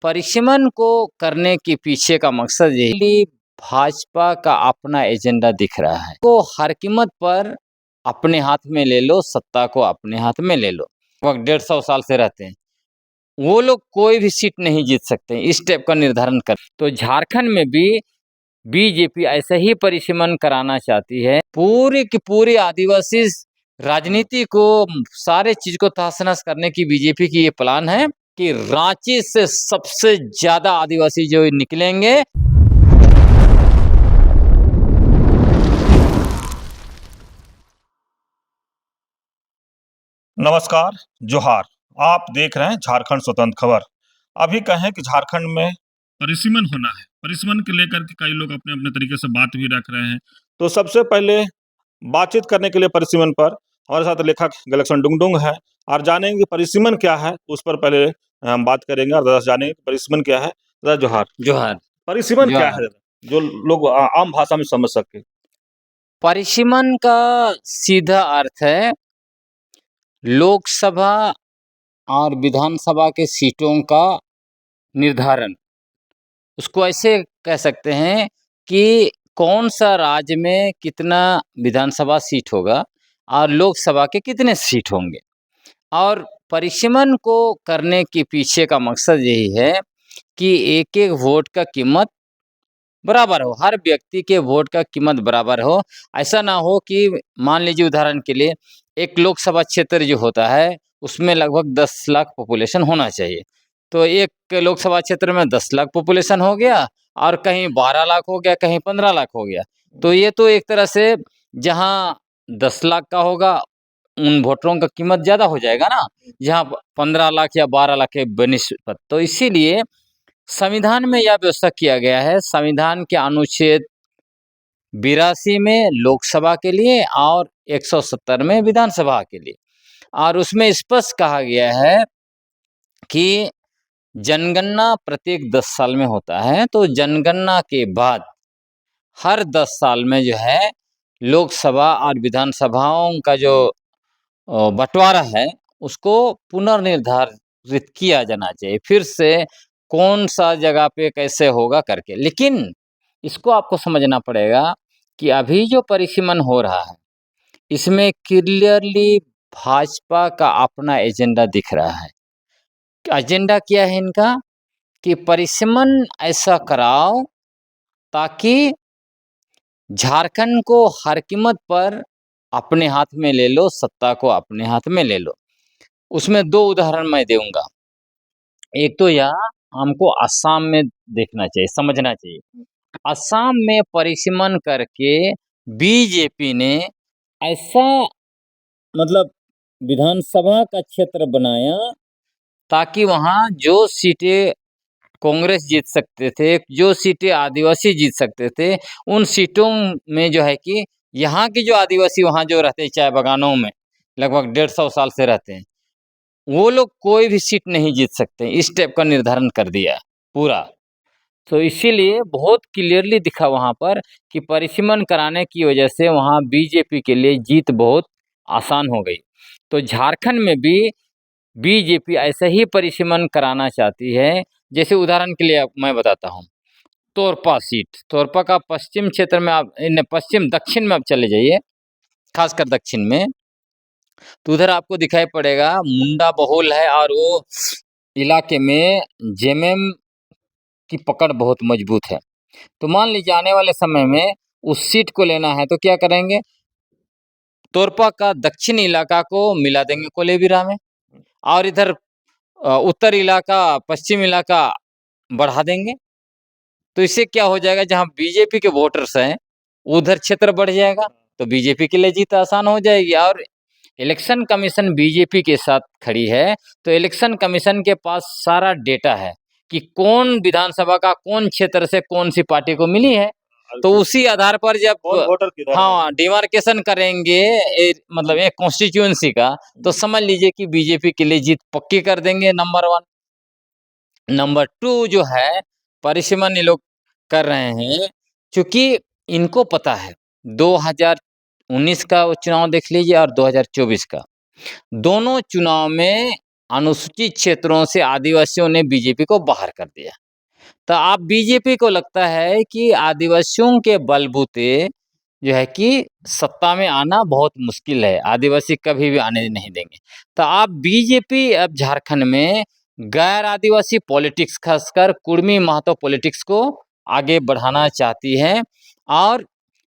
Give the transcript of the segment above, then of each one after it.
परिसीमन को करने के पीछे का मकसद यही भाजपा का अपना एजेंडा दिख रहा है। तो हर कीमत पर अपने हाथ में ले लो, सत्ता को अपने हाथ में ले लो। वक्त 150 साल से रहते हैं, वो लोग कोई भी सीट नहीं जीत सकते, इस टाइप का निर्धारण कर। तो झारखंड में भी बीजेपी ऐसा ही परिसीमन कराना चाहती है। पूरी की पूरी आदिवासी राजनीति को, सारे चीज को तहस नहस करने की बीजेपी की ये प्लान है कि रांची से सबसे ज्यादा आदिवासी जो निकलेंगे। नमस्कार, जोहार। आप देख रहे हैं झारखंड स्वतंत्र खबर। अभी कहें कि झारखंड में परिसीमन होना है। परिसीमन के लेकर के कई लोग अपने अपने तरीके से बात भी रख रहे हैं। तो सबसे पहले बातचीत करने के लिए परिसीमन पर हमारे साथ लेखक गलेक्सन डुंगडुंग है और जानेंगे कि परिसीमन क्या है, उस पर पहले हम बात करेंगे और दादा जानेंगे कि परिसीमन क्या है। दादा जोहार। जोहार। परिसीमन क्या है जो लोग आम भाषा में समझ सके? परिसीमन का सीधा अर्थ है लोकसभा और विधानसभा के सीटों का निर्धारण। उसको ऐसे कह सकते हैं कि कौन सा राज्य में कितना विधानसभा सीट होगा और लोकसभा के कितने सीट होंगे। और परिसीमन को करने के पीछे का मकसद यही है कि एक एक वोट का कीमत बराबर हो, हर व्यक्ति के वोट का कीमत बराबर हो। ऐसा ना हो कि मान लीजिए उदाहरण के लिए एक लोकसभा क्षेत्र जो होता है उसमें लगभग 10 लाख पॉपुलेशन होना चाहिए। तो एक लोकसभा क्षेत्र में 10 लाख पॉपुलेशन हो गया और कहीं 12 लाख हो गया, कहीं 15 लाख हो गया। तो ये तो एक तरह से जहाँ 10 लाख का होगा उन वोटरों का कीमत ज़्यादा हो जाएगा ना, जहाँ 15 लाख या 12 लाख के बनिस्बत। तो इसीलिए संविधान में यह व्यवस्था किया गया है, संविधान के अनुच्छेद 82 में लोकसभा के लिए और 170 में विधानसभा के लिए। और उसमें स्पष्ट कहा गया है कि जनगणना प्रत्येक 10 साल में होता है। तो जनगणना के बाद हर 10 साल में जो है लोकसभा और विधानसभाओं का जो बंटवारा है उसको पुनर्निर्धारित किया जाना चाहिए, फिर से कौन सा जगह पे कैसे होगा करके। लेकिन इसको आपको समझना पड़ेगा कि अभी जो परिसीमन हो रहा है इसमें क्लियरली भाजपा का अपना एजेंडा दिख रहा है। एजेंडा क्या है इनका कि परिसीमन ऐसा कराओ ताकि झारखंड को हर कीमत पर अपने हाथ में ले लो, सत्ता को अपने हाथ में ले लो। उसमें 2 उदाहरण मैं दूंगा। एक तो यह हमको असम में देखना चाहिए, समझना चाहिए। असम में परिसीमन करके बीजेपी ने ऐसा मतलब विधानसभा का क्षेत्र बनाया ताकि वहाँ जो सीटें कांग्रेस जीत सकते थे, जो सीटें आदिवासी जीत सकते थे, उन सीटों में जो है कि यहाँ के जो आदिवासी वहाँ जो रहते हैं चाय बागानों में लगभग 150 साल से रहते हैं, वो लोग कोई भी सीट नहीं जीत सकते, इस टाइप का निर्धारण कर दिया पूरा। तो इसीलिए बहुत क्लियरली दिखा वहाँ पर कि परिसीमन कराने की वजह से वहाँ बीजेपी के लिए जीत बहुत आसान हो गई। तो झारखंड में भी बीजेपी ऐसा ही परिसीमन कराना चाहती है। जैसे उदाहरण के लिए मैं बताता हूँ, तोरपा सीट, तोरपा का पश्चिम क्षेत्र में आप पश्चिम दक्षिण में आप चले जाइए, खासकर दक्षिण में, तो उधर आपको दिखाई पड़ेगा मुंडा बहुल है और वो इलाके में जेएमएम की पकड़ बहुत मजबूत है। तो मान लीजिए आने वाले समय में उस सीट को लेना है तो क्या करेंगे, तोरपा का दक्षिण इलाका को मिला देंगे कोलेबिरा में और इधर उत्तर इलाका, पश्चिम इलाका बढ़ा देंगे। तो इससे क्या हो जाएगा, जहाँ बीजेपी के वोटर्स हैं उधर क्षेत्र बढ़ जाएगा, तो बीजेपी के लिए जीत आसान हो जाएगी। और इलेक्शन कमीशन बीजेपी के साथ खड़ी है, तो इलेक्शन कमीशन के पास सारा डेटा है कि कौन विधानसभा का कौन क्षेत्र से कौन सी पार्टी को मिली है। तो उसी आधार पर जब वोटर किधर हाँ डिमार्केशन करेंगे मतलब एक कॉन्स्टिट्यूएंसी का, तो समझ लीजिए कि बीजेपी के लिए जीत पक्की कर देंगे। नंबर 1। नंबर 2 जो है परिसीमन ये लोग कर रहे हैं क्योंकि इनको पता है 2019 का चुनाव देख लीजिए और 2024 का, दोनों चुनाव में अनुसूचित क्षेत्रों से आदिवासियों ने बीजेपी को बाहर कर दिया। तो अब बीजेपी को लगता है कि आदिवासियों के बलबूते जो है कि सत्ता में आना बहुत मुश्किल है, आदिवासी कभी भी आने नहीं देंगे। तो अब बीजेपी अब झारखंड में गैर आदिवासी पॉलिटिक्स, खासकर कुर्मी महतो पॉलिटिक्स को आगे बढ़ाना चाहती है और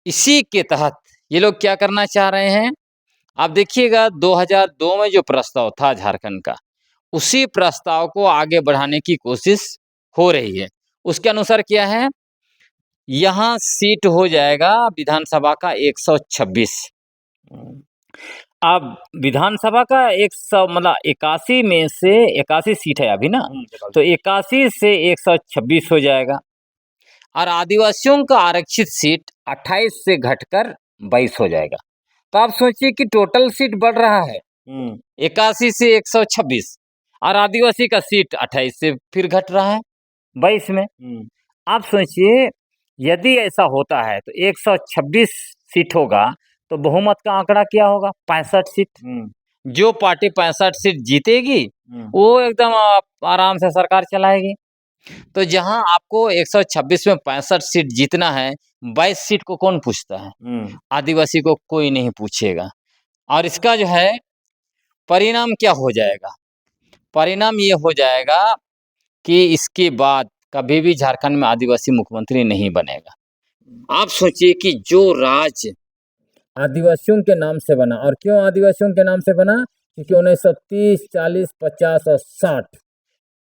इसी के तहत ये लोग क्या करना चाह रहे हैं। आप देखिएगा 2002 में जो प्रस्ताव था झारखंड का, उसी प्रस्ताव को आगे बढ़ाने की कोशिश हो रही है। उसके अनुसार क्या है, यहाँ सीट हो जाएगा विधानसभा का 126। अब विधानसभा का 100 मतलब 81 में से 81 सीट है अभी ना, तो 81 से 126 हो जाएगा और आदिवासियों का आरक्षित सीट 28 से घटकर 22 हो जाएगा। तो आप सोचिए कि टोटल सीट बढ़ रहा है 81 से 126 और आदिवासी का सीट 28 से फिर घट रहा है 22 में। आप सोचिए यदि ऐसा होता है तो 126 सीट होगा तो बहुमत का आंकड़ा क्या होगा, 65 सीट। जो पार्टी 65 सीट जीतेगी वो एकदम आराम से सरकार चलाएगी। तो जहां आपको 126 में 65 सीट जीतना है, 22 सीट को कौन पूछता है, आदिवासी को कोई नहीं पूछेगा। और इसका जो है परिणाम क्या हो जाएगा, परिणाम ये हो जाएगा कि इसके बाद कभी भी झारखंड में आदिवासी मुख्यमंत्री नहीं बनेगा। आप सोचिए कि जो राज्य आदिवासियों के नाम से बना, और क्यों आदिवासियों के नाम से बना, क्योंकि 1930, 40, 50 और 60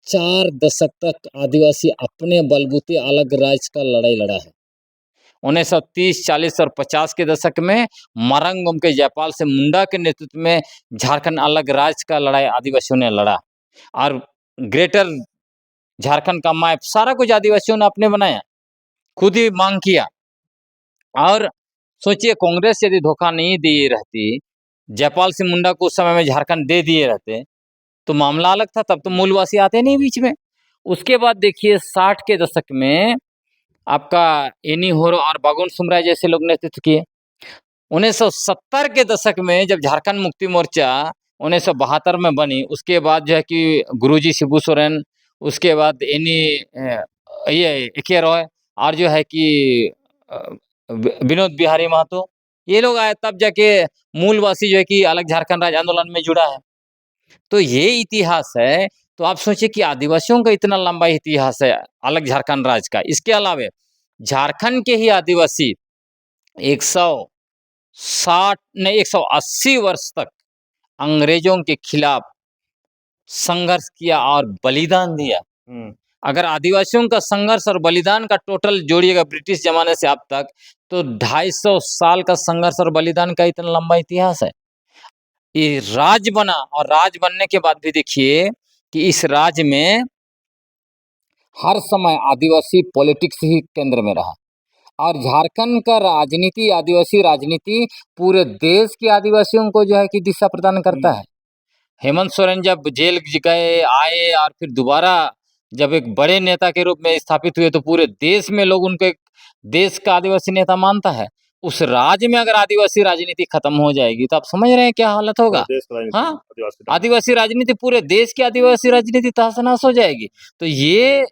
4 दशक तक आदिवासी अपने बलबूते अलग राज्य का लड़ाई लड़ा है। 1930, 40 और 50 के दशक में मरंगम के जयपाल से मुंडा के नेतृत्व में झारखंड अलग राज्य का लड़ाई आदिवासियों ने लड़ा और ग्रेटर झारखंड का मैप सारा कुछ आदिवासियों ने अपने बनाया, खुद ही मांग किया। और सोचिए कांग्रेस यदि धोखा नहीं दी रहती, जयपाल सिंह मुंडा को उस समय में झारखंड दे दिए रहते तो मामला अलग था, तब तो मूलवासी आते नहीं बीच में। उसके बाद देखिए 60 के दशक में आपका एनी होरो और बागोन सुमराय जैसे लोग नेतृत्व किए। 1970 के दशक में जब झारखंड मुक्ति मोर्चा 1972 में बनी, उसके बाद जो है कि गुरुजी शिबू सोरेन, उसके बाद एनी ये एके रॉय और जो है कि विनोद बिहारी महतो, ये लोग आए, तब जाके मूलवासी जो है कि अलग झारखंड राज्य आंदोलन में जुड़ा है। तो ये इतिहास है। तो आप सोचिए कि आदिवासियों का इतना लंबा इतिहास है अलग झारखंड राज्य का। इसके अलावे झारखंड के ही आदिवासी 160 नहीं 180 वर्ष तक अंग्रेजों के खिलाफ संघर्ष किया और बलिदान दिया। अगर आदिवासियों का संघर्ष और बलिदान का टोटल जोड़िएगा ब्रिटिश जमाने से अब तक, तो 250 साल का संघर्ष और बलिदान का इतना लंबा इतिहास है। ये राज्य बना और राज्य बनने के बाद भी देखिए कि इस राज्य में हर समय आदिवासी पॉलिटिक्स ही केंद्र में रहा और झारखंड का राजनीति, आदिवासी राजनीति पूरे देश के आदिवासियों को जो है कि दिशा प्रदान करता है। हेमंत सोरेन जब जेल गए आए और फिर दोबारा जब एक बड़े नेता के रूप में स्थापित हुए तो पूरे देश में लोग उनको एक देश का आदिवासी नेता मानता है। उस राज्य में अगर आदिवासी राजनीति खत्म हो जाएगी तो आप समझ रहे हैं क्या हालत होगा। हाँ, आदिवासी राजनीति पूरे देश की आदिवासी राजनीति तहस-नहस हो जाएगी। तो ये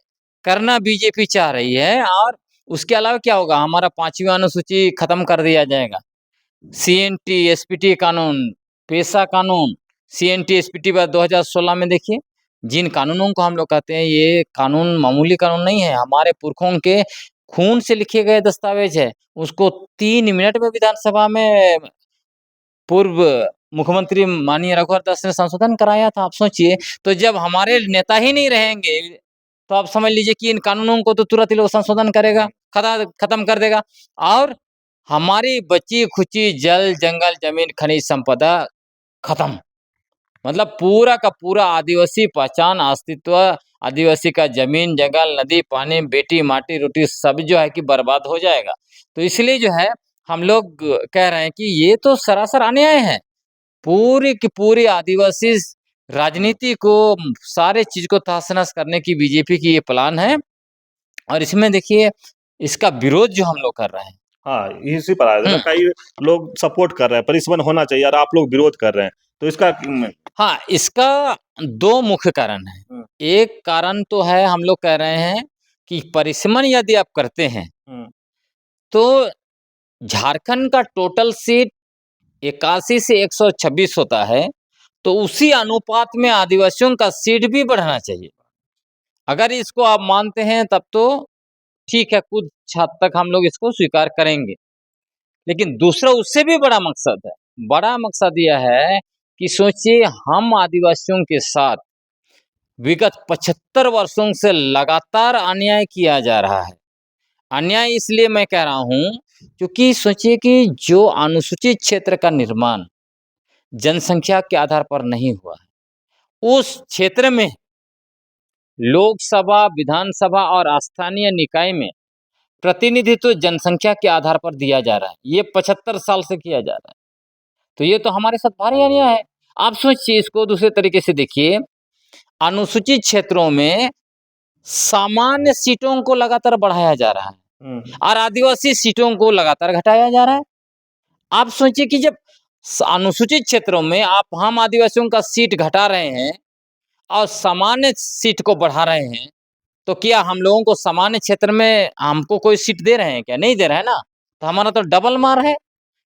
करना बीजेपी चाह रही है। और उसके अलावा क्या होगा, हमारा 5वीं अनुसूची खत्म कर दिया जाएगा। सीएनटी, एसपीटी कानून, पेशा कानून, सीएनटी, एसपीटी बाद 2016 में देखिए, जिन कानूनों को हम लोग कहते हैं, ये कानून मामूली कानून नहीं है, हमारे पुरखों के खून से लिखे गए दस्तावेज है। उसको 3 मिनट में विधानसभा में पूर्व मुख्यमंत्री माननीय रघुवर दास ने संशोधन कराया था। आप सोचिए, तो जब हमारे नेता ही नहीं रहेंगे तो आप समझ लीजिए कि इन कानूनों को तो तुरंत ही लोग संशोधन करेगा, खत्म कर देगा और हमारी बची खुची जल, जंगल, जमीन, खनिज संपदा खत्म। मतलब पूरा का पूरा आदिवासी पहचान, अस्तित्व, आदिवासी का जमीन, जंगल, नदी, पानी, बेटी, माटी, रोटी सब जो है कि बर्बाद हो जाएगा। तो इसलिए जो है हम लोग कह रहे हैं कि ये तो सरासर अन्याय है। पूरी की पूरी आदिवासी राजनीति को, सारे चीज को तहस-नहस करने की बीजेपी की ये प्लान है और इसमें देखिए इसका विरोध जो हम लोग कर रहे हैं। हाँ, इसी पर आया था। कई लोग सपोर्ट कर रहे हैं, परिसमन होना चाहिए और आप लोग विरोध कर रहे हैं। तो इसका हाँ, इसका 2 मुख्य कारण हैं। हुँ। एक कारण तो है हम लोग कह रहे हैं कि परिसीमन यदि आप करते हैं, हुँ, तो झारखंड का टोटल सीट 81 से 126 होता है, तो उसी अनुपात में आदिवासियों का सीट भी बढ़ना चाहिए। अगर इसको आप मानते हैं तब तो ठीक है, कुछ हद तक हम लोग इसको स्वीकार करेंगे। लेकिन दूसरा उससे भी बड़ा मकसद है। बड़ा मकसद यह है कि सोचिए हम आदिवासियों के साथ विगत 75 वर्षों से लगातार अन्याय किया जा रहा है। अन्याय इसलिए मैं कह रहा हूँ क्योंकि सोचिए कि जो अनुसूचित क्षेत्र का निर्माण जनसंख्या के आधार पर नहीं हुआ है, उस क्षेत्र में लोकसभा, विधानसभा और स्थानीय निकाय में प्रतिनिधित्व जनसंख्या के आधार पर दिया जा रहा है। ये 75 साल से किया जा रहा है। तो ये तो हमारे साथ भारी अन्याय है। आप सोचिए इसको दूसरे तरीके से देखिए, अनुसूचित क्षेत्रों में सामान्य सीटों को लगातार बढ़ाया जा रहा है हुँ, और आदिवासी सीटों को लगातार घटाया जा रहा है। आप सोचिए कि जब अनुसूचित क्षेत्रों में आप हम आदिवासियों का सीट घटा रहे हैं और सामान्य सीट को बढ़ा रहे हैं, तो क्या हम लोगों को सामान्य क्षेत्र में हमको कोई सीट दे रहे हैं क्या? नहीं दे रहे हैं ना। तो हमारा तो डबल मार है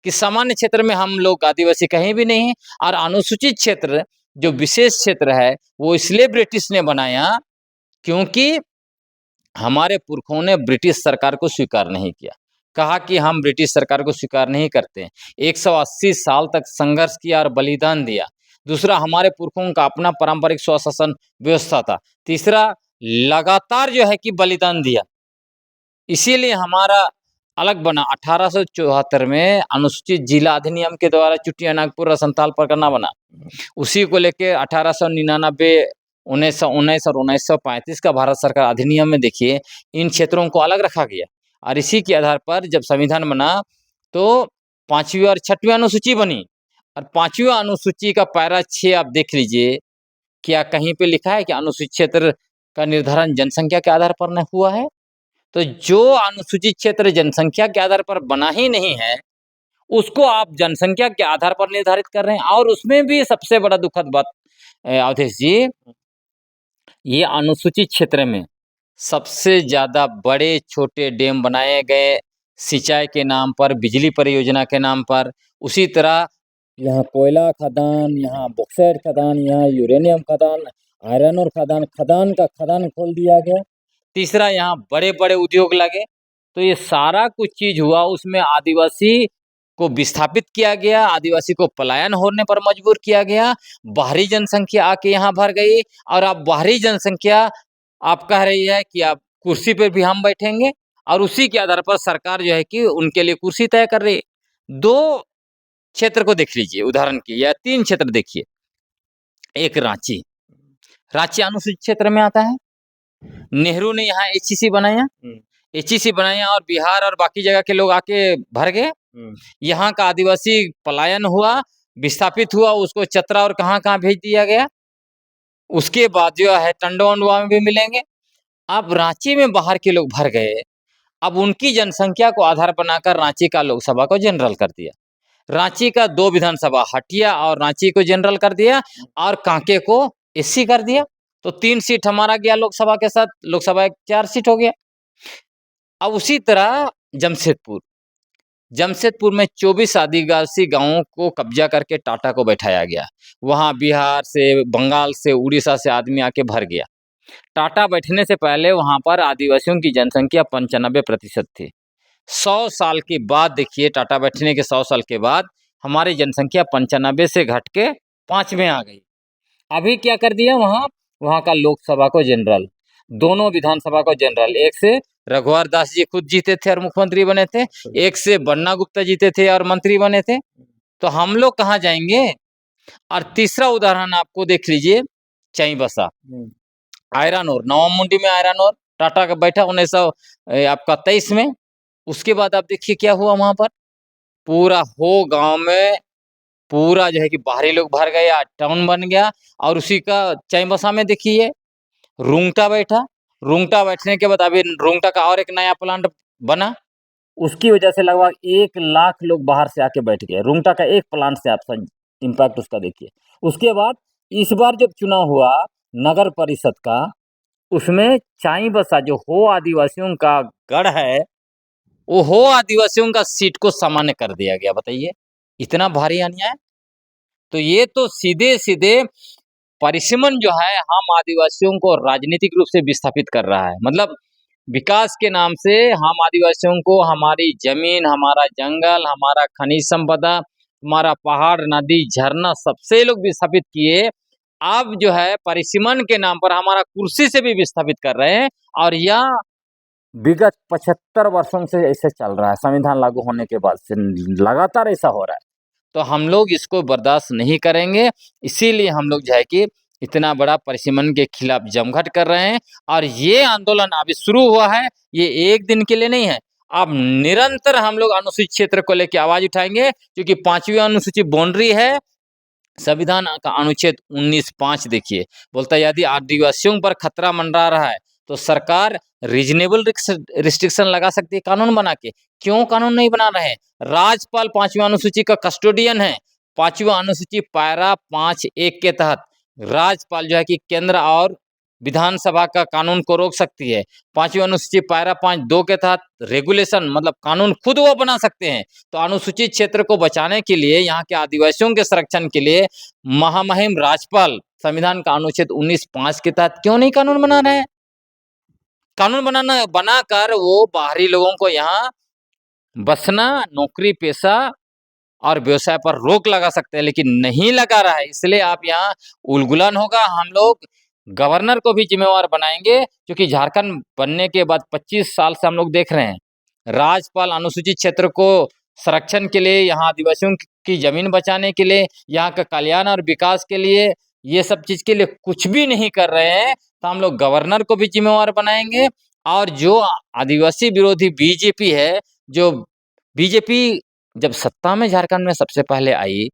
कि सामान्य क्षेत्र में हम लोग आदिवासी कहीं भी नहीं है और अनुसूचित क्षेत्र जो विशेष क्षेत्र है वो इसलिए ब्रिटिश ने बनाया क्योंकि हमारे पुरखों ने ब्रिटिश सरकार को स्वीकार नहीं किया। कहा कि हम ब्रिटिश सरकार को स्वीकार नहीं करते। 180 साल तक संघर्ष किया और बलिदान दिया। दूसरा, हमारे पुरखों का अपना पारंपरिक स्वशासन व्यवस्था था। तीसरा, लगातार जो है कि बलिदान दिया। इसीलिए हमारा अलग बना। 1874 में अनुसूचित जिला अधिनियम के द्वारा चुटिया, नागपुर और संथाल परगना बना। उसी को लेके 1899, 1919 और 1935 का भारत सरकार अधिनियम में देखिए इन क्षेत्रों को अलग रखा गया और इसी के आधार पर जब संविधान बना तो 5वीं और 6वीं अनुसूची बनी और 5वीं अनुसूची का पैरा 6 आप देख लीजिए, क्या कहीं पे लिखा है कि अनुसूचित क्षेत्र का निर्धारण जनसंख्या के आधार पर न हुआ है? तो जो अनुसूचित क्षेत्र जनसंख्या के आधार पर बना ही नहीं है, उसको आप जनसंख्या के आधार पर निर्धारित कर रहे हैं और उसमें भी सबसे बड़ा दुखद बात अवधेश जी, ये अनुसूचित क्षेत्र में सबसे ज़्यादा बड़े-छोटे डैम बनाए गए, सिंचाई के नाम पर, बिजली परियोजना के नाम पर। उसी तरह यहाँ कोयला खदान, यहाँ बॉक्साइट खदान, यहाँ यूरेनियम खदान, आयरन और खदान, खदान का खदान खोल दिया गया। तीसरा, यहाँ बड़े-बड़े उद्योग लगे। तो ये सारा कुछ चीज़ हुआ, उसमें आदिवासी को विस्थापित किया गया, आदिवासी को पलायन होने पर मजबूर किया गया, बाहरी जनसंख्या आके यहाँ भर गई और अब बाहरी जनसंख्या आप कह रही है कि आप कुर्सी पे भी हम बैठेंगे और उसी के आधार पर सरकार जो है कि उनके लिए कुर्सी तय कर रही है। 2 क्षेत्र को देख लीजिए उदाहरण के या 3 क्षेत्र देखिए। एक रांची, रांची अनुसूचित क्षेत्र में आता है। नेहरू ने यहाँ एचईसी बनाया। हुँ, एचईसी बनाया और बिहार और बाकी जगह के लोग आके भर गए। हुँ, यहाँ का आदिवासी पलायन हुआ, विस्थापित हुआ, उसको चतरा और कहाँ-कहाँ भेज दिया गया। उसके बाद जो है टंडवा-वंडवा में भी मिलेंगे। अब रांची में बाहर के लोग भर गए। अब उनकी जनसंख्या को आधार बनाकर रांची का लोकसभा को जनरल कर दिया। रांची का 2 विधानसभा हटिया और रांची को जनरल कर दिया और कांके को एससी कर दिया। तो 3 सीट हमारा गया लोकसभा के साथ, लोकसभा एक 4 सीट हो गया। अब उसी तरह जमशेदपुर, जमशेदपुर में 24 आदिवासी गाँवों को कब्जा करके टाटा को बैठाया गया। वहाँ बिहार से, बंगाल से, उड़ीसा से आदमी आके भर गया। टाटा बैठने से पहले वहाँ पर आदिवासियों की जनसंख्या 95% थी। 100 साल के बाद देखिए, टाटा बैठने के 100 साल के बाद हमारी जनसंख्या 95 से घट के 5 में आ गई। अभी क्या कर दिया वहाँ? वहाँ का लोकसभा को जनरल, दोनों विधानसभा को जनरल। एक से रघुवर दास जी खुद जीते थे और मुख्यमंत्री बने थे, एक से बन्ना गुप्ता जीते थे और मंत्री बने थे। तो हम लोग कहाँ जाएंगे? और तीसरा उदाहरण आपको देख लीजिए, चाईबासा, हुँ, आयरन ओर, नवामुंडी में आयरन ओर, टाटा का बैठा 1923 में। उसके बाद आप देखिए क्या हुआ वहाँ पर? पूरा हो गाँव में पूरा जो है कि बाहरी लोग भर गए, टाउन बन गया और उसी का चाईबासा में देखिए रुंगटा बैठा। रुंगटा बैठने के बाद अभी रुंगटा का और एक नया प्लांट बना। उसकी वजह से लगभग 1 लाख लोग बाहर से आके बैठ गए। रुंगटा का एक प्लांट से आप समझ इम्पैक्ट उसका देखिए। उसके बाद इस बार जब चुनाव हुआ नगर परिषद का, उसमें चाईबासा जो हो आदिवासियों का गढ़ है, वो हो आदिवासियों का सीट को सामान्य कर दिया गया। बताइए, इतना भारी अन्याय। तो ये तो सीधे-सीधे परिसीमन जो है हम आदिवासियों को राजनीतिक रूप से विस्थापित कर रहा है। मतलब विकास के नाम से हम आदिवासियों को हमारी जमीन, हमारा जंगल, हमारा खनिज संपदा, हमारा पहाड़, नदी, झरना सबसे लोग विस्थापित किए। अब जो है परिसीमन के नाम पर हमारा कुर्सी से भी विस्थापित कर रहे हैं और यह विगत 75 वर्षों से ऐसे चल रहा है। संविधान लागू होने के बाद से लगातार ऐसा हो रहा है। तो हम लोग इसको बर्दाश्त नहीं करेंगे, इसीलिए हम लोग जो है कि इतना बड़ा परिसीमन के खिलाफ जमघट कर रहे हैं। और ये आंदोलन अभी शुरू हुआ है, ये एक दिन के लिए नहीं है। अब निरंतर हम लोग अनुसूचित क्षेत्र को लेकर आवाज उठाएंगे, क्योंकि 5वीं अनुसूची बाउंड्री है। संविधान का अनुच्छेद 19(5) देखिए, बोलता है यदि आदिवासियों पर खतरा मंडरा रहा है तो सरकार रीजनेबल रिस्ट्रिक्शन लगा सकती है कानून बना के। क्यों कानून नहीं बना रहे हैं? राज्यपाल 5वीं अनुसूची का कस्टोडियन है। 5वीं अनुसूची पैरा 5(1) के तहत राज्यपाल जो है कि केंद्र और विधानसभा का कानून को रोक सकती है। 5वीं अनुसूची पैरा 5(2) के तहत रेगुलेशन मतलब कानून खुद वो बना सकते हैं। तो अनुसूचित क्षेत्र को बचाने के लिए, यहाँ के आदिवासियों के संरक्षण के लिए महामहिम राज्यपाल संविधान का अनुच्छेद 19(5) के तहत क्यों नहीं कानून बना रहे हैं? कानून बनाकर वो बाहरी लोगों को यहाँ बसना, नौकरी पेशा और व्यवसाय पर रोक लगा सकते हैं, लेकिन नहीं लगा रहा है। इसलिए आप यहाँ उलगुलन होगा। हम लोग गवर्नर को भी जिम्मेवार बनाएंगे, क्योंकि झारखंड बनने के बाद 25 साल से हम लोग देख रहे हैं राज्यपाल अनुसूचित क्षेत्र को संरक्षण के लिए, यहाँ आदिवासियों की जमीन बचाने के लिए, यहाँ का कल्याण और विकास के लिए, ये सब चीज के लिए कुछ भी नहीं कर रहे हैं। तो हम लोग गवर्नर को भी जिम्मेवार बनाएंगे। और जो आदिवासी विरोधी बीजेपी है, जो बीजेपी जब सत्ता में झारखंड में सबसे पहले आई,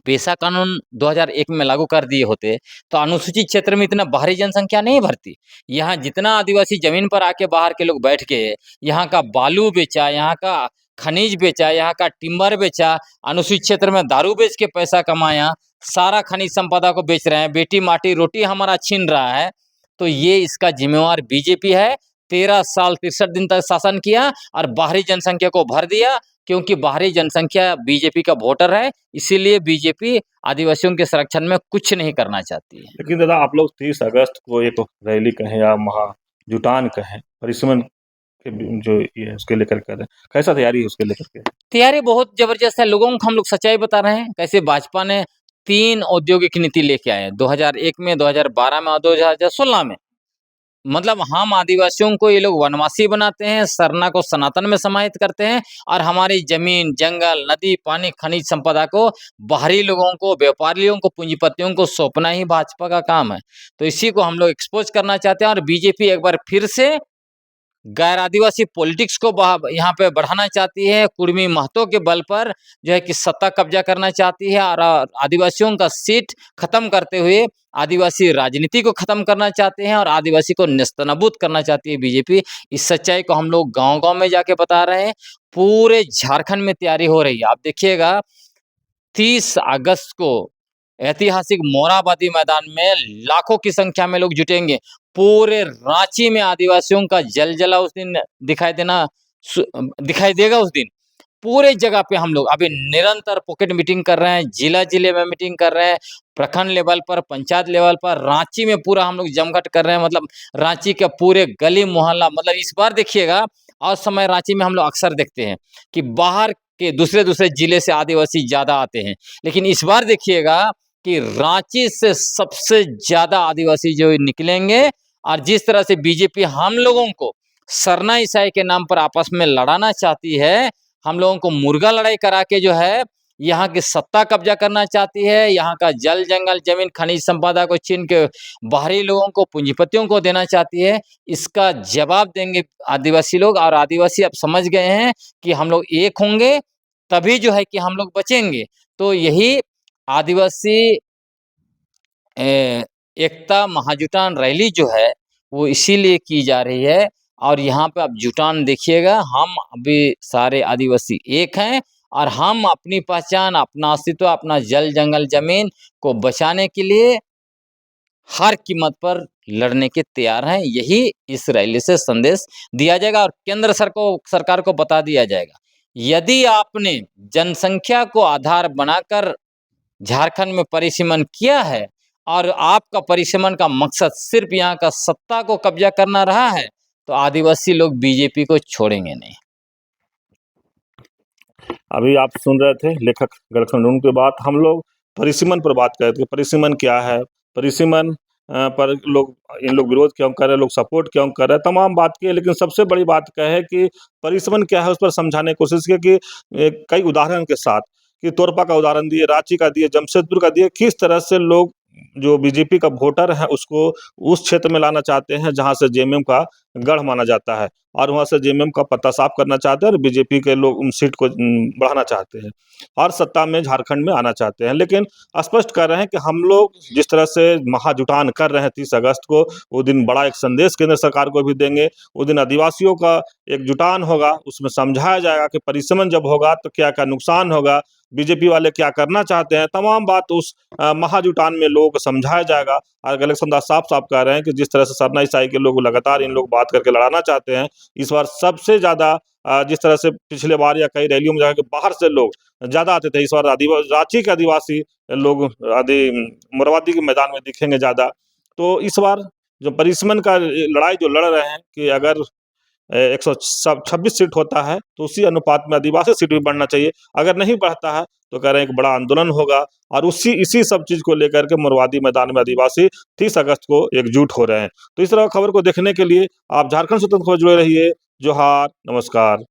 पेशा कानून 2001 में लागू कर दिए होते तो अनुसूचित क्षेत्र में इतना बाहरी जनसंख्या नहीं भरती। यहाँ जितना आदिवासी जमीन पर आके बाहर के लोग बैठ के यहाँ का बालू बेचा, यहाँ का खनिज बेचा, यहाँ का टिम्बर बेचा, अनुसूचित क्षेत्र में दारू बेच के पैसा कमाया, सारा खनिज संपदा को बेच रहे हैं, बेटी माटी रोटी हमारा छीन रहा है। तो ये इसका जिम्मेवार बीजेपी है। 13 साल 63 दिन तक शासन किया और बाहरी जनसंख्या को भर दिया, क्योंकि बाहरी जनसंख्या बीजेपी का वोटर है। इसीलिए बीजेपी आदिवासियों के संरक्षण में कुछ नहीं करना चाहती है। लेकिन दादा आप लोग 30 अगस्त को एक रैली कहें या महाजुटान कहें, परिसीमन के जो ये है उसके लेकर कर रहे हैं, कैसा तैयारी है उसके लेकर के? तैयारी बहुत जबरदस्त है। लोगों को हम लोग सच्चाई बता रहे हैं, कैसे भाजपा ने 3 औद्योगिक नीति लेके आए हैं, 2001 में, 2012 में और 2016 में। मतलब हम आदिवासियों को ये लोग वनवासी बनाते हैं, सरना को सनातन में समाहित करते हैं और हमारी जमीन, जंगल, नदी, पानी, खनिज संपदा को बाहरी लोगों को, व्यापारियों को, पूंजीपतियों को सौंपना ही भाजपा का काम है। तो इसी को हम लोग एक्सपोज करना चाहते हैं। और बीजेपी एक बार फिर से गैर आदिवासी पॉलिटिक्स को यहाँ पे बढ़ाना चाहती है, कुर्मी महतो के बल पर जो है कि सत्ता कब्जा करना चाहती है और आदिवासियों का सीट खत्म करते हुए आदिवासी राजनीति को खत्म करना चाहते हैं और आदिवासी को नेस्तनाबूद करना चाहती है बीजेपी। इस सच्चाई को हम लोग गांव-गांव में जाके बता रहे हैं। पूरे झारखंड में तैयारी हो रही है। आप देखिएगा 30 अगस्त को ऐतिहासिक मोरहाबादी मैदान में लाखों की संख्या में लोग जुटेंगे। पूरे रांची में आदिवासियों का जलजला उस दिन दिखाई देगा। उस दिन पूरे जगह पे हम लोग अभी निरंतर पॉकेट मीटिंग कर रहे हैं, जिले में मीटिंग कर रहे हैं, प्रखंड लेवल पर, पंचायत लेवल पर, रांची में पूरा हम लोग जमघट कर रहे हैं। मतलब रांची के पूरे गली मोहल्ला, मतलब इस बार देखिएगा, और समय रांची में हम लोग अक्सर देखते हैं कि बाहर के दूसरे जिले से आदिवासी ज्यादा आते हैं, लेकिन इस बार देखिएगा कि रांची से सबसे ज्यादा आदिवासी जो निकलेंगे। और जिस तरह से बीजेपी हम लोगों को सरना ईसाई के नाम पर आपस में लड़ाना चाहती है, हम लोगों को मुर्गा लड़ाई करा के जो है यहाँ की सत्ता कब्जा करना चाहती है, यहाँ का जल जंगल जमीन खनिज संपदा को छीन के बाहरी लोगों को, पूंजीपतियों को देना चाहती है, इसका जवाब देंगे आदिवासी लोग। और आदिवासी अब समझ गए हैं कि हम लोग एक होंगे तभी जो है कि हम लोग बचेंगे। तो यही आदिवासी एकता महाजुटान रैली जो है वो इसीलिए की जा रही है। और यहाँ पे आप जुटान देखिएगा, हम अभी सारे आदिवासी एक हैं और हम अपनी पहचान, अपना अस्तित्व, अपना जल, जंगल, ज़मीन को बचाने के लिए हर कीमत पर लड़ने के तैयार हैं। यही इस रैली से संदेश दिया जाएगा और केंद्र सरकार को बता दिया जाएगा, यदि आपने जनसंख्या को आधार बनाकर झारखंड में परिसीमन किया है और आपका परिसीमन का मकसद सिर्फ यहाँ का सत्ता को कब्जा करना रहा है, तो आदिवासी लोग बीजेपी को छोड़ेंगे नहीं। अभी आप सुन रहे थे लेखक गलखंडून की बात। हम लोग परिसीमन पर बात कर रहे थे, परिसीमन क्या है, परिसीमन पर इन लोग विरोध क्यों कर रहे हैं, लोग सपोर्ट क्यों कर रहे हैं, तमाम बात की है। लेकिन सबसे बड़ी बात क्या है कि परिसीमन क्या है, उस पर समझाने की कोशिश की कि कई उदाहरण के साथ, कि तोरपा का उदाहरण दिए, रांची का दिए, जमशेदपुर का दिए, किस तरह से लोग जो बीजेपी का वोटर है उसको उस क्षेत्र में लाना चाहते हैं जहाँ से जेएमएम का गढ़ माना जाता है, और वहाँ से जेएमएम का पत्ता साफ करना चाहते हैं और बीजेपी के लोग उन सीट को बढ़ाना चाहते हैं और सत्ता में झारखंड में आना चाहते हैं। लेकिन स्पष्ट कर रहे हैं कि हम लोग जिस तरह से महाजुटान कर रहे हैं 30 अगस्त को, वो दिन बड़ा एक संदेश केंद्र सरकार को भी देंगे। वो दिन आदिवासियों का एक जुटान होगा, उसमें समझाया जाएगा कि परिसीमन जब होगा तो क्या क्या नुकसान होगा, बीजेपी वाले क्या करना चाहते हैं, तमाम बात उस महाजुटान में लोगों को समझाया जाएगा। और गलेक्शन दास साफ-साफ कह रहे हैं कि जिस तरह से सरना ईसाई के लोग लगातार इन लोग बात करके लड़ाना चाहते हैं, इस बार सबसे ज़्यादा जिस तरह से पिछले बार या कई रैलियों में जाके बाहर से लोग ज़्यादा आते थे, इस बार रांची के आदिवासी लोग मोरवादी के मैदान में दिखेंगे ज़्यादा। तो इस बार जो परिसीमन का लड़ाई जो लड़ रहे हैं कि अगर 126 सीट होता है तो उसी अनुपात में आदिवासी सीट भी बढ़ना चाहिए। अगर नहीं बढ़ता है तो कह रहे हैं एक बड़ा आंदोलन होगा, और इसी सब चीज़ को लेकर के मोरवादी मैदान में आदिवासी 30 अगस्त को एकजुट हो रहे हैं। तो इस तरह खबर को देखने के लिए आप झारखंड स्वतंत्र खबर जुड़े रहिए। जोहार, नमस्कार।